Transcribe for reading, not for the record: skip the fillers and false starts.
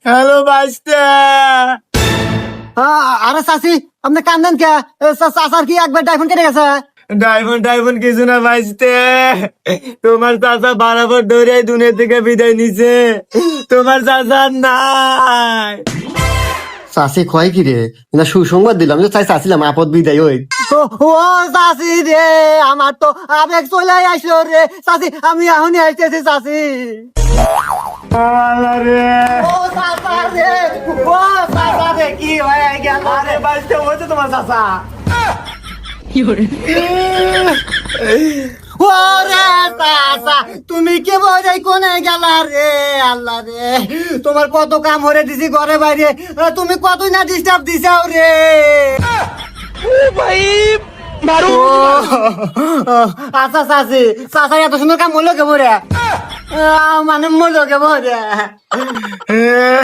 Hello বাইস্তে। আরে চাচি আপনি কান্দেন কে? চাচার কি একবার ডাইফোন কেটে গেছে? ডাইফোন কিছু না বাইস্তে। তোমার চাচা বরাবর ধরে দুনিয়া থেকে বিদায় নিছে। তোমার চাচা নাই। চাচি কয় কি রে? না সুসংবাদ দিলাম যে চাইছিলাম আপদ বিদায় ওই। ও চাচি রে, আমার তো আবেগ চলে আসলো রে। চাচি আমি এখনই আসতেছি চাচি। আরে ও চাচা রে, ও চাচা রে, কি হয়ে গেল? আরে বাইস্তে ওই তো তোমার চাচা। ওরে চাচা, তুমি কে বোঝাই কোনে গেলা রে? আল্লাহ রে, তোমার কত কাম হরে দিছি ঘরে বাইরে, তুমি কতই না ডিস্টার্ব দিছাও রে। আচ্ছা চাচি, চাচা এত সুন্দর কাম হলো কে বলে? মানে মরলো কে বলে?